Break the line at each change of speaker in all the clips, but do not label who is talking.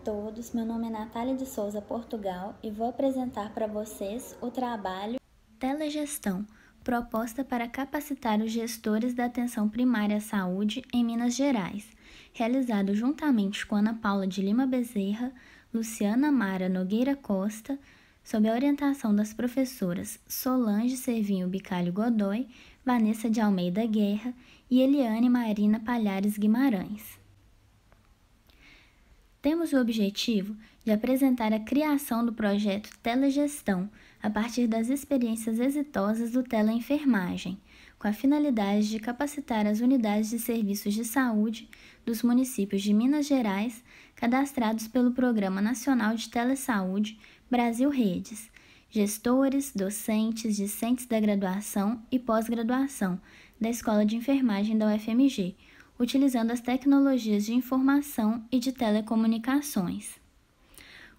todos, meu nome é Natália de Souza Portugal e vou apresentar para vocês o trabalho Telegestão, proposta para capacitar os gestores da atenção primária à saúde em Minas Gerais, realizado juntamente com Ana Paula de Lima Bezerra, Luciana Mara Nogueira Costa, sob a orientação das professoras Solange Servinho Bicalho Godoy, Vanessa de Almeida Guerra e Eliane Marina Palhares Guimarães. Temos o objetivo de apresentar a criação do projeto Telegestão a partir das experiências exitosas do teleenfermagem, com a finalidade de capacitar as unidades de serviços de saúde dos municípios de Minas Gerais cadastrados pelo Programa Nacional de Telesaúde Brasil Redes, gestores, docentes, discentes da graduação e pós-graduação da Escola de Enfermagem da UFMG, utilizando as tecnologias de informação e de telecomunicações.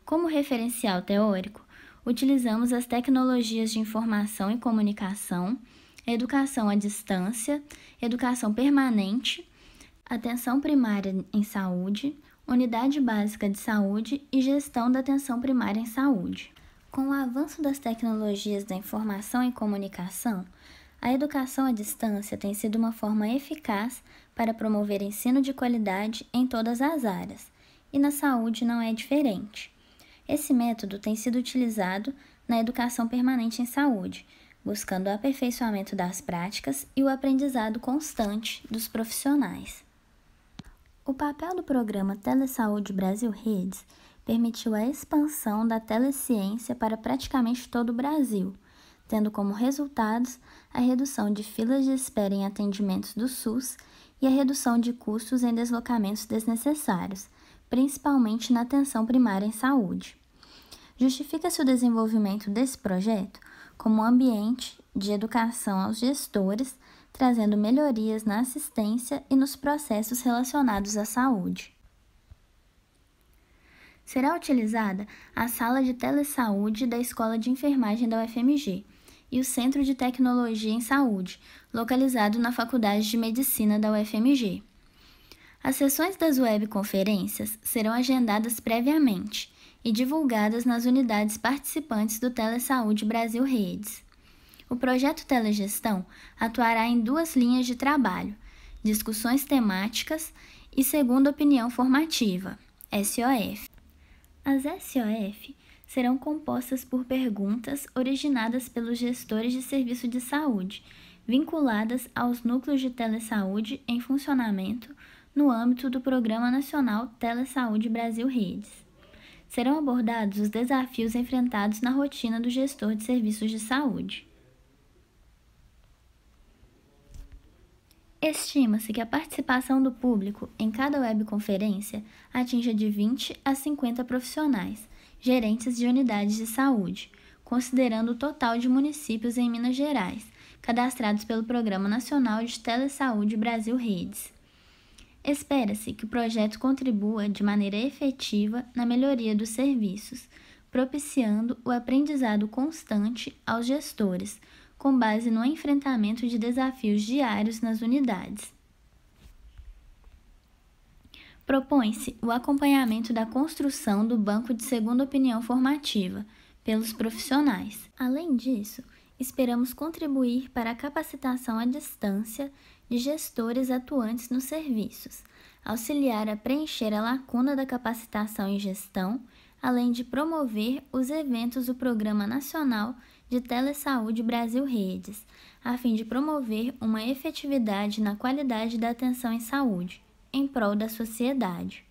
Como referencial teórico, utilizamos as tecnologias de informação e comunicação, educação à distância, educação permanente, atenção primária em saúde, unidade básica de saúde e gestão da atenção primária em saúde. Com o avanço das tecnologias da informação e comunicação, a educação à distância tem sido uma forma eficaz para promover ensino de qualidade em todas as áreas, e na saúde não é diferente. Esse método tem sido utilizado na educação permanente em saúde, buscando o aperfeiçoamento das práticas e o aprendizado constante dos profissionais. O papel do programa Telesaúde Brasil Redes permitiu a expansão da teleciência para praticamente todo o Brasil, tendo como resultados a redução de filas de espera em atendimentos do SUS e a redução de custos em deslocamentos desnecessários, principalmente na atenção primária em saúde. Justifica-se o desenvolvimento desse projeto como um ambiente de educação aos gestores, trazendo melhorias na assistência e nos processos relacionados à saúde. Será utilizada a sala de telesaúde da Escola de Enfermagem da UFMG e o Centro de Tecnologia em Saúde, localizado na Faculdade de Medicina da UFMG. As sessões das webconferências serão agendadas previamente e divulgadas nas unidades participantes do Telesaúde Brasil Redes. O projeto Telegestão atuará em duas linhas de trabalho: discussões temáticas e segunda opinião formativa, SOF. As SOF serão compostas por perguntas originadas pelos gestores de serviço de saúde, vinculadas aos núcleos de telesaúde em funcionamento no âmbito do Programa Nacional Telesaúde Brasil Redes. Serão abordados os desafios enfrentados na rotina do gestor de serviços de saúde. Estima-se que a participação do público em cada webconferência atinja de 20 a 50 profissionais, gerentes de unidades de saúde, considerando o total de municípios em Minas Gerais, cadastrados pelo Programa Nacional de Telesaúde Brasil Redes. Espera-se que o projeto contribua de maneira efetiva na melhoria dos serviços, propiciando o aprendizado constante aos gestores, com base no enfrentamento de desafios diários nas unidades. Propõe-se o acompanhamento da construção do banco de segunda opinião formativa pelos profissionais. Além disso, esperamos contribuir para a capacitação à distância de gestores atuantes nos serviços, auxiliar a preencher a lacuna da capacitação em gestão, além de promover os eventos do Programa Nacional de Telesaúde Brasil Redes, a fim de promover uma efetividade na qualidade da atenção em saúde, em prol da sociedade.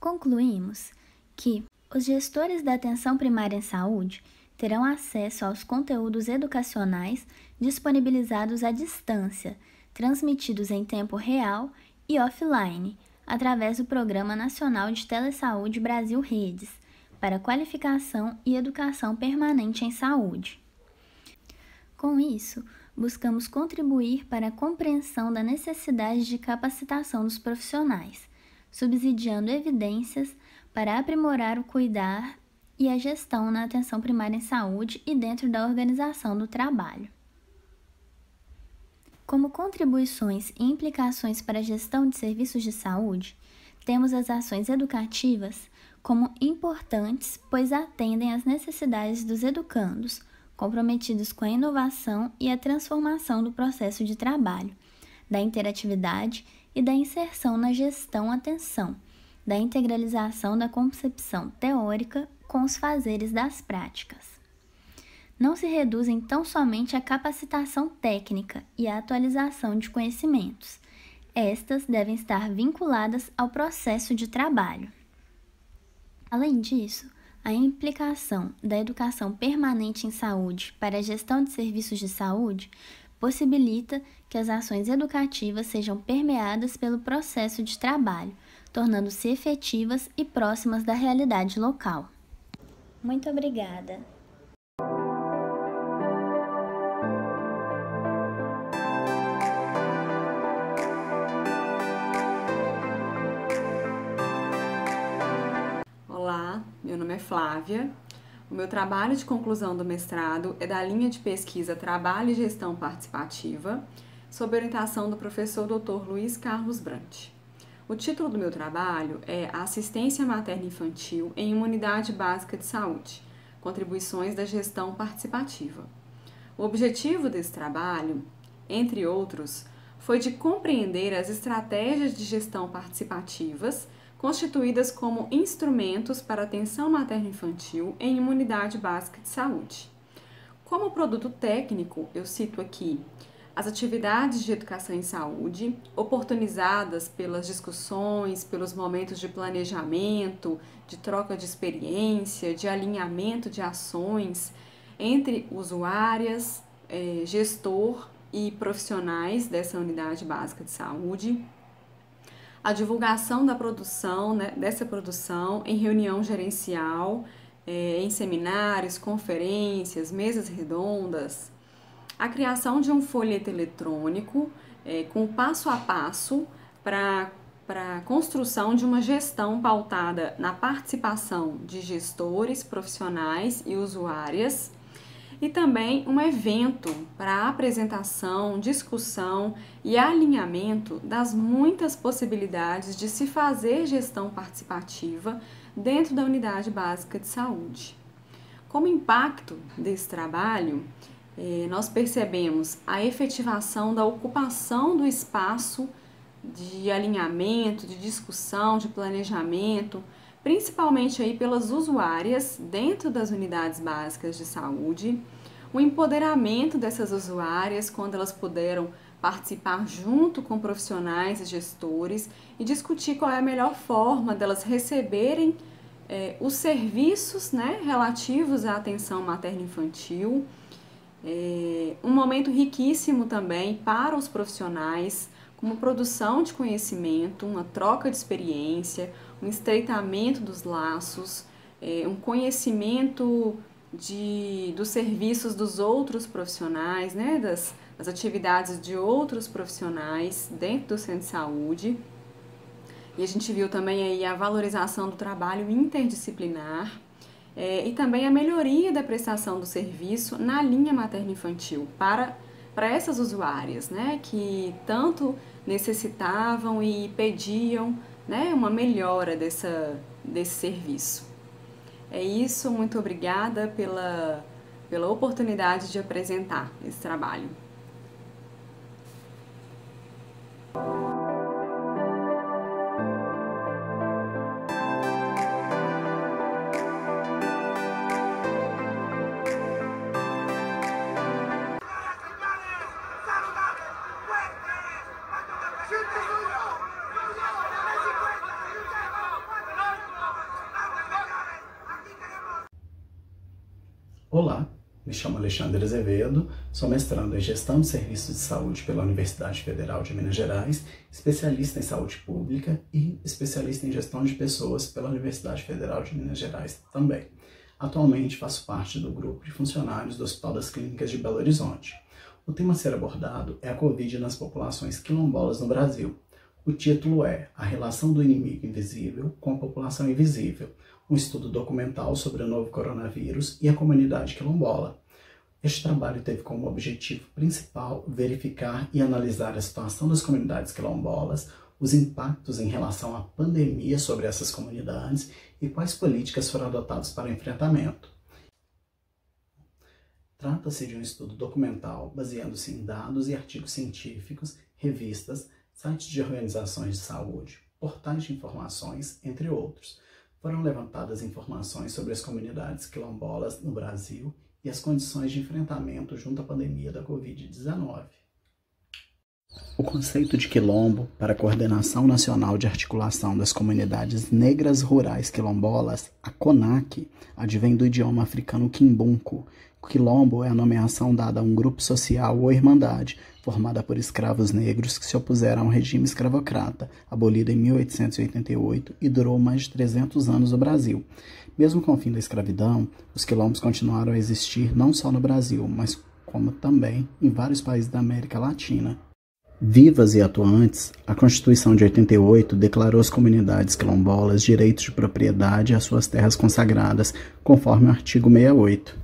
Concluímos que os gestores da atenção primária em saúde terão acesso aos conteúdos educacionais disponibilizados à distância, transmitidos em tempo real e offline, através do Programa Nacional de Telesaúde Brasil Redes, para qualificação e educação permanente em saúde. Com isso, buscamos contribuir para a compreensão da necessidade de capacitação dos profissionais, subsidiando evidências para aprimorar o cuidar e a gestão na atenção primária em saúde e dentro da organização do trabalho. Como contribuições e implicações para a gestão de serviços de saúde, temos as ações educativas como importantes, pois atendem às necessidades dos educandos, comprometidos com a inovação e a transformação do processo de trabalho, da interatividade e da inserção na gestão-atenção, da integralização da concepção teórica com os fazeres das práticas. Não se reduzem tão somente à capacitação técnica e à atualização de conhecimentos. Estas devem estar vinculadas ao processo de trabalho. Além disso, a implicação da educação permanente em saúde para a gestão de serviços de saúde possibilita que as ações educativas sejam permeadas pelo processo de trabalho, tornando-se efetivas e próximas da realidade local. Muito obrigada!
Olá, meu nome é Flávia. O meu trabalho de conclusão do mestrado é da linha de pesquisa Trabalho e Gestão Participativa, sob orientação do professor Dr. Luiz Carlos Brant. O título do meu trabalho é Assistência Materno-Infantil em uma Unidade Básica de Saúde, Contribuições da Gestão Participativa. O objetivo desse trabalho, entre outros, foi de compreender as estratégias de gestão participativas constituídas como instrumentos para atenção materno-infantil em uma unidade básica de saúde. Como produto técnico, eu cito aqui as atividades de educação em saúde, oportunizadas pelas discussões, pelos momentos de planejamento, de troca de experiência, de alinhamento de ações entre usuárias, gestor e profissionais dessa unidade básica de saúde, a divulgação da produção, dessa produção em reunião gerencial, em seminários, conferências, mesas redondas, a criação de um folheto eletrônico com passo a passo para a construção de uma gestão pautada na participação de gestores, profissionais e usuárias, e também um evento para a apresentação, discussão e alinhamento das muitas possibilidades de se fazer gestão participativa dentro da unidade básica de saúde. Como impacto desse trabalho, nós percebemos a efetivação da ocupação do espaço de alinhamento, de discussão, de planejamento, principalmente aí pelas usuárias dentro das unidades básicas de saúde, o empoderamento dessas usuárias quando elas puderam participar junto com profissionais e gestores e discutir qual é a melhor forma delas receberem os serviços, relativos à atenção materno-infantil. Um momento riquíssimo também para os profissionais, como produção de conhecimento, uma troca de experiência, um estreitamento dos laços, um conhecimento dos serviços dos outros profissionais, das atividades de outros profissionais dentro do centro de saúde. E a gente viu também aí a valorização do trabalho interdisciplinar e também a melhoria da prestação do serviço na linha materno-infantil para essas usuárias, que tanto necessitavam e pediam uma melhora desse serviço. É isso, muito obrigada pela oportunidade de apresentar esse trabalho.
Olá, me chamo Alexandre Azevedo, sou mestrando em Gestão de Serviços de Saúde pela Universidade Federal de Minas Gerais, especialista em saúde pública e especialista em gestão de pessoas pela Universidade Federal de Minas Gerais também. Atualmente faço parte do grupo de funcionários do Hospital das Clínicas de Belo Horizonte. O tema a ser abordado é a Covid nas populações quilombolas no Brasil. O título é A Relação do Inimigo Invisível com a População Invisível, um estudo documental sobre o novo coronavírus e a comunidade quilombola. Este trabalho teve como objetivo principal verificar e analisar a situação das comunidades quilombolas, os impactos em relação à pandemia sobre essas comunidades e quais políticas foram adotadas para o enfrentamento. Trata-se de um estudo documental baseando-se em dados e artigos científicos, revistas, sites de organizações de saúde, portais de informações, entre outros. Foram levantadas informações sobre as comunidades quilombolas no Brasil e as condições de enfrentamento junto à pandemia da Covid-19. O conceito de quilombo para a Coordenação Nacional de Articulação das Comunidades Negras Rurais Quilombolas, a CONAQ, advém do idioma africano quimbunco. O quilombo é a nomeação dada a um grupo social ou irmandade formada por escravos negros que se opuseram ao regime escravocrata, abolido em 1888 e durou mais de 300 anos no Brasil. Mesmo com o fim da escravidão, os quilombos continuaram a existir não só no Brasil, mas como também em vários países da América Latina. Vivas e atuantes, a Constituição de 88 declarou às comunidades quilombolas direitos de propriedade às suas terras consagradas, conforme o artigo 68.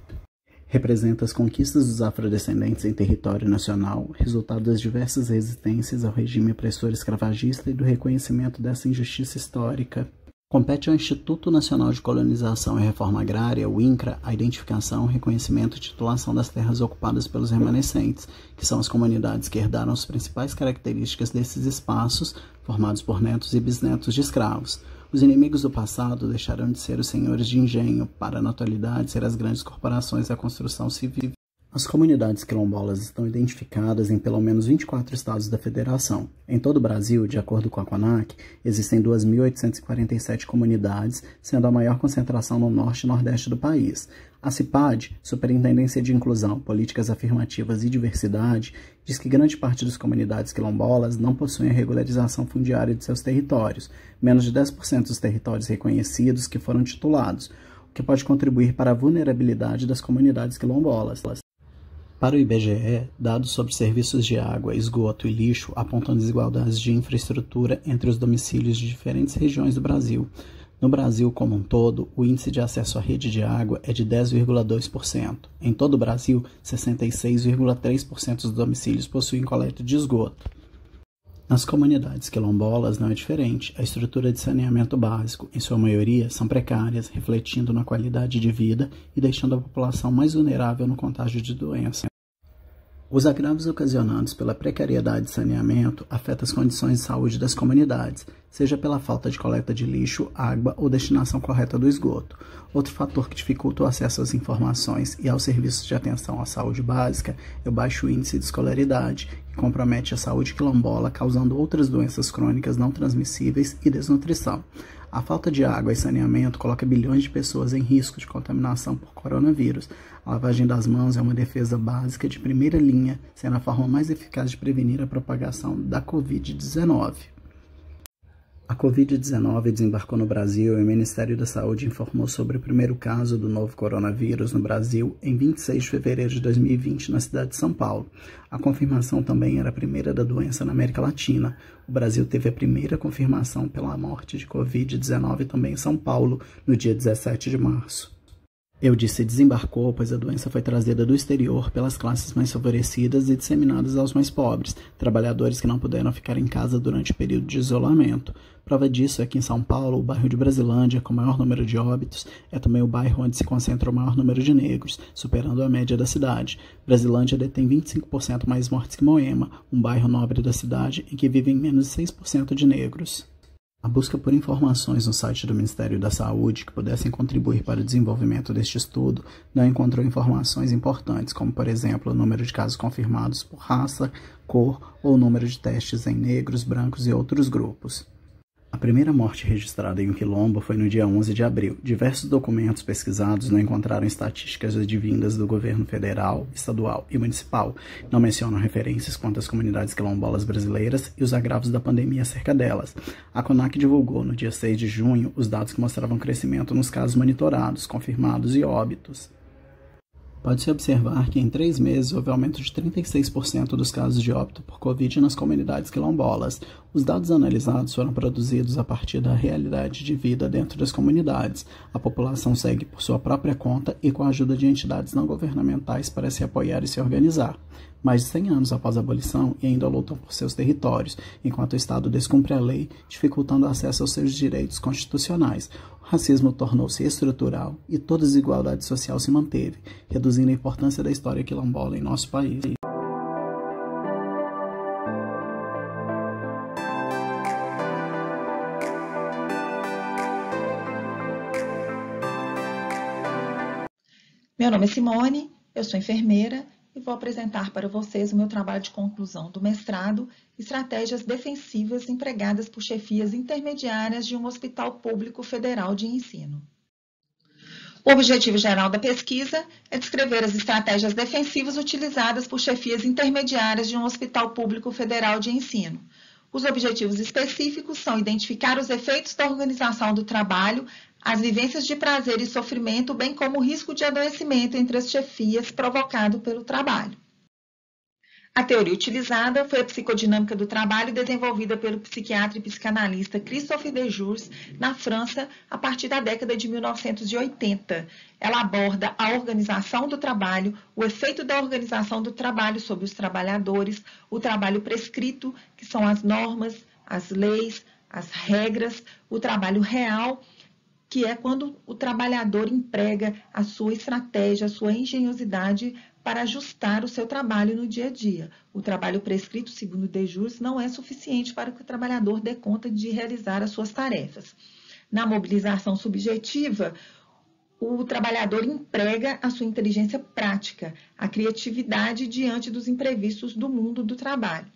Representa as conquistas dos afrodescendentes em território nacional, resultado das diversas resistências ao regime opressor escravagista e do reconhecimento dessa injustiça histórica. Compete ao Instituto Nacional de Colonização e Reforma Agrária, o INCRA, a identificação, reconhecimento e titulação das terras ocupadas pelos remanescentes, que são as comunidades que herdaram as principais características desses espaços, formados por netos e bisnetos de escravos. Os inimigos do passado deixaram de ser os senhores de engenho, para na atualidade ser as grandes corporações da construção civil. As comunidades quilombolas estão identificadas em pelo menos 24 estados da federação. Em todo o Brasil, de acordo com a CONAQ, existem 2.847 comunidades, sendo a maior concentração no norte e nordeste do país. A CIPAD, Superintendência de Inclusão, Políticas Afirmativas e Diversidade, diz que grande parte das comunidades quilombolas não possuem a regularização fundiária de seus territórios, menos de 10% dos territórios reconhecidos que foram titulados, o que pode contribuir para a vulnerabilidade das comunidades quilombolas. Para o IBGE, dados sobre serviços de água, esgoto e lixo apontam desigualdades de infraestrutura entre os domicílios de diferentes regiões do Brasil. No Brasil como um todo, o índice de acesso à rede de água é de 10,2%. Em todo o Brasil, 66,3% dos domicílios possuem coleta de esgoto. Nas comunidades quilombolas não é diferente. A estrutura de saneamento básico, em sua maioria, são precárias, refletindo na qualidade de vida e deixando a população mais vulnerável no contágio de doenças. Os agravos ocasionados pela precariedade de saneamento afetam as condições de saúde das comunidades, seja pela falta de coleta de lixo, água ou destinação correta do esgoto. Outro fator que dificulta o acesso às informações e aos serviços de atenção à saúde básica é o baixo índice de escolaridade, que compromete a saúde quilombola, causando outras doenças crônicas não transmissíveis e desnutrição. A falta de água e saneamento coloca bilhões de pessoas em risco de contaminação por coronavírus. A lavagem das mãos é uma defesa básica de primeira linha, sendo a forma mais eficaz de prevenir a propagação da Covid-19. A Covid-19 desembarcou no Brasil e o Ministério da Saúde informou sobre o primeiro caso do novo coronavírus no Brasil em 26 de fevereiro de 2020, na cidade de São Paulo. A confirmação também era a primeira da doença na América Latina. O Brasil teve a primeira confirmação pela morte de Covid-19 também em São Paulo, no dia 17 de março. Eu disse desembarcou, pois a doença foi trazida do exterior pelas classes mais favorecidas e disseminadas aos mais pobres, trabalhadores que não puderam ficar em casa durante o período de isolamento. Prova disso é que em São Paulo, o bairro de Brasilândia, com o maior número de óbitos, é também o bairro onde se concentra o maior número de negros, superando a média da cidade. Brasilândia detém 25% mais mortes que Moema, um bairro nobre da cidade em que vivem menos de 6% de negros. A busca por informações no site do Ministério da Saúde que pudessem contribuir para o desenvolvimento deste estudo não encontrou informações importantes, como, por exemplo, o número de casos confirmados por raça, cor ou o número de testes em negros, brancos e outros grupos. A primeira morte registrada em um quilombo foi no dia 11 de abril. Diversos documentos pesquisados não encontraram estatísticas advindas do governo federal, estadual e municipal. Não mencionam referências quanto às comunidades quilombolas brasileiras e os agravos da pandemia acerca delas. A CONAQ divulgou no dia 6 de junho os dados que mostravam crescimento nos casos monitorados, confirmados e óbitos. Pode-se observar que em 3 meses houve aumento de 36% dos casos de óbito por Covid nas comunidades quilombolas. Os dados analisados foram produzidos a partir da realidade de vida dentro das comunidades. A população segue por sua própria conta e com a ajuda de entidades não governamentais para se apoiar e se organizar. Mais de 100 anos após a abolição e ainda lutam por seus territórios, enquanto o Estado descumpre a lei, dificultando o acesso aos seus direitos constitucionais. O racismo tornou-se estrutural e toda desigualdade social se manteve, reduzindo a importância da história quilombola em nosso país.
Meu nome é Simone, eu sou enfermeira e vou apresentar para vocês o meu trabalho de conclusão do mestrado, Estratégias Defensivas Empregadas por Chefias Intermediárias de um Hospital Público Federal de Ensino. O objetivo geral da pesquisa é descrever as estratégias defensivas utilizadas por chefias intermediárias de um Hospital Público Federal de Ensino. Os objetivos específicos são identificar os efeitos da organização do trabalho, as vivências de prazer e sofrimento, bem como o risco de adoecimento entre as chefias provocado pelo trabalho. A teoria utilizada foi a psicodinâmica do trabalho desenvolvida pelo psiquiatra e psicanalista Christophe Dejoux na França a partir da década de 1980. Ela aborda a organização do trabalho, o efeito da organização do trabalho sobre os trabalhadores, o trabalho prescrito, que são as normas, as leis, as regras, o trabalho real, que é quando o trabalhador emprega a sua estratégia, a sua engenhosidade para ajustar o seu trabalho no dia a dia. O trabalho prescrito, segundo Dejoux, não é suficiente para que o trabalhador dê conta de realizar as suas tarefas. Na mobilização subjetiva, o trabalhador emprega a sua inteligência prática, a criatividade diante dos imprevistos do mundo do trabalho.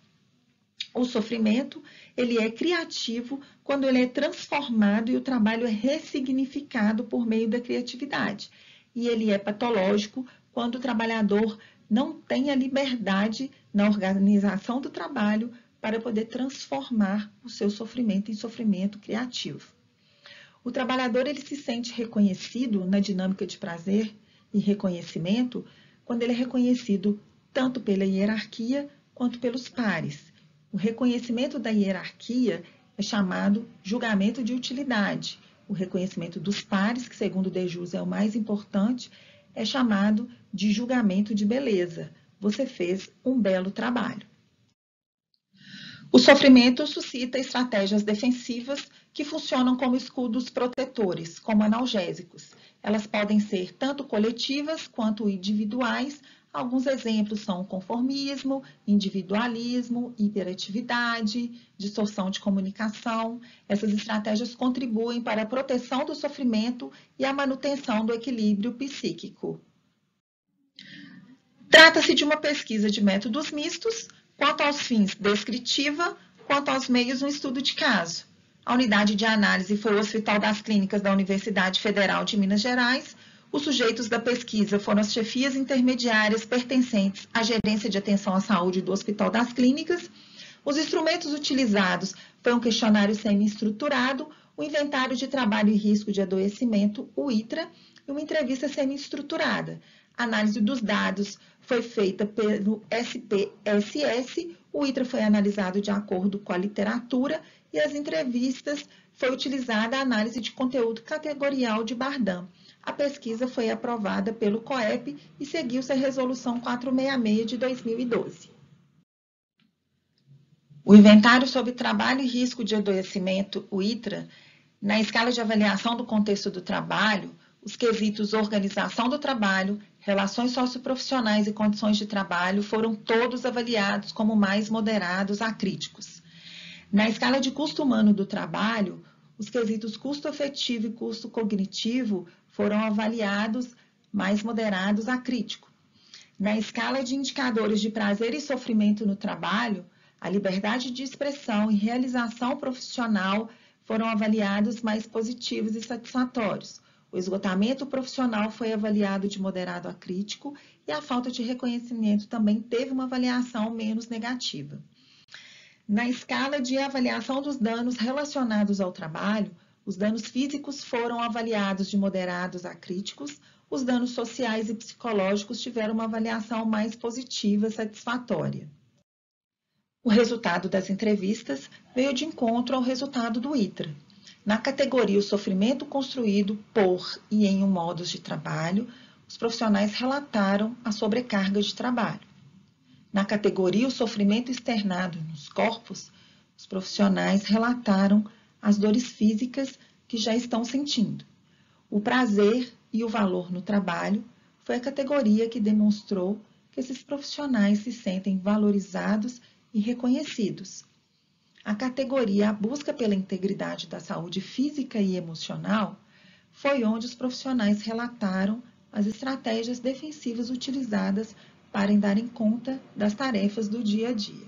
O sofrimento, ele é criativo quando ele é transformado e o trabalho é ressignificado por meio da criatividade. E ele é patológico quando o trabalhador não tem a liberdade na organização do trabalho para poder transformar o seu sofrimento em sofrimento criativo. O trabalhador ele se sente reconhecido na dinâmica de prazer e reconhecimento quando ele é reconhecido tanto pela hierarquia quanto pelos pares. O reconhecimento da hierarquia é chamado julgamento de utilidade. O reconhecimento dos pares, que segundo Dejoux é o mais importante, é chamado de julgamento de beleza. Você fez um belo trabalho. O sofrimento suscita estratégias defensivas que funcionam como escudos protetores, como analgésicos. Elas podem ser tanto coletivas quanto individuais. Alguns exemplos são o conformismo, individualismo, hiperatividade, distorção de comunicação. Essas estratégias contribuem para a proteção do sofrimento e a manutenção do equilíbrio psíquico. Trata-se de uma pesquisa de métodos mistos, quanto aos fins descritiva, quanto aos meios um estudo de caso. A unidade de análise foi o Hospital das Clínicas da Universidade Federal de Minas Gerais. Os sujeitos da pesquisa foram as chefias intermediárias pertencentes à Gerência de Atenção à Saúde do Hospital das Clínicas. Os instrumentos utilizados foram um questionário semi-estruturado, o inventário de trabalho e risco de adoecimento, o ITRA, e uma entrevista semi-estruturada. A análise dos dados foi feita pelo SPSS, o ITRA foi analisado de acordo com a literatura e as entrevistas foi utilizada a análise de conteúdo categorial de Bardhan. A pesquisa foi aprovada pelo COEP e seguiu-se a Resolução 466 de 2012. O Inventário sobre Trabalho e Risco de Adoecimento, o ITRA, na escala de avaliação do contexto do trabalho, os quesitos organização do trabalho, relações socioprofissionais e condições de trabalho foram todos avaliados como mais moderados a críticos. Na escala de custo humano do trabalho, os quesitos custo afetivo e custo cognitivo foram avaliados mais moderados a crítico. Na escala de indicadores de prazer e sofrimento no trabalho, a liberdade de expressão e realização profissional foram avaliados mais positivos e satisfatórios. O esgotamento profissional foi avaliado de moderado a crítico e a falta de reconhecimento também teve uma avaliação menos negativa. Na escala de avaliação dos danos relacionados ao trabalho, os danos físicos foram avaliados de moderados a críticos, os danos sociais e psicológicos tiveram uma avaliação mais positiva, satisfatória. O resultado das entrevistas veio de encontro ao resultado do ITRA. Na categoria O Sofrimento Construído por e em um Modos de Trabalho, os profissionais relataram a sobrecarga de trabalho. Na categoria O Sofrimento Externado nos Corpos, os profissionais relataram as dores físicas que já estão sentindo. O prazer e o valor no trabalho foi a categoria que demonstrou que esses profissionais se sentem valorizados e reconhecidos. A categoria A Busca pela Integridade da Saúde Física e Emocional foi onde os profissionais relataram as estratégias defensivas utilizadas para darem conta das tarefas do dia a dia,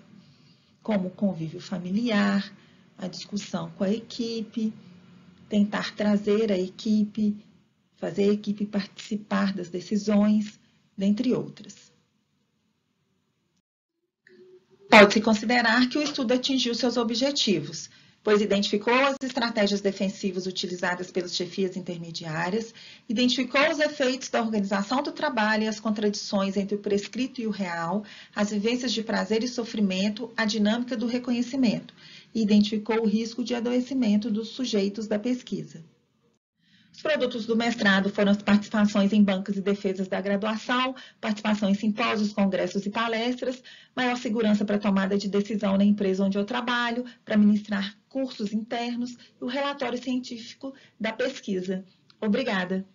como o convívio familiar, a discussão com a equipe, tentar trazer a equipe, fazer a equipe participar das decisões, dentre outras. Pode-se considerar que o estudo atingiu seus objetivos, pois identificou as estratégias defensivas utilizadas pelas chefias intermediárias, identificou os efeitos da organização do trabalho e as contradições entre o prescrito e o real, as vivências de prazer e sofrimento, a dinâmica do reconhecimento, e identificou o risco de adoecimento dos sujeitos da pesquisa. Os produtos do mestrado foram as participações em bancas e defesas da graduação, participação em simpósios, congressos e palestras, maior segurança para tomada de decisão na empresa onde eu trabalho, para ministrar cursos internos e o relatório científico da pesquisa. Obrigada!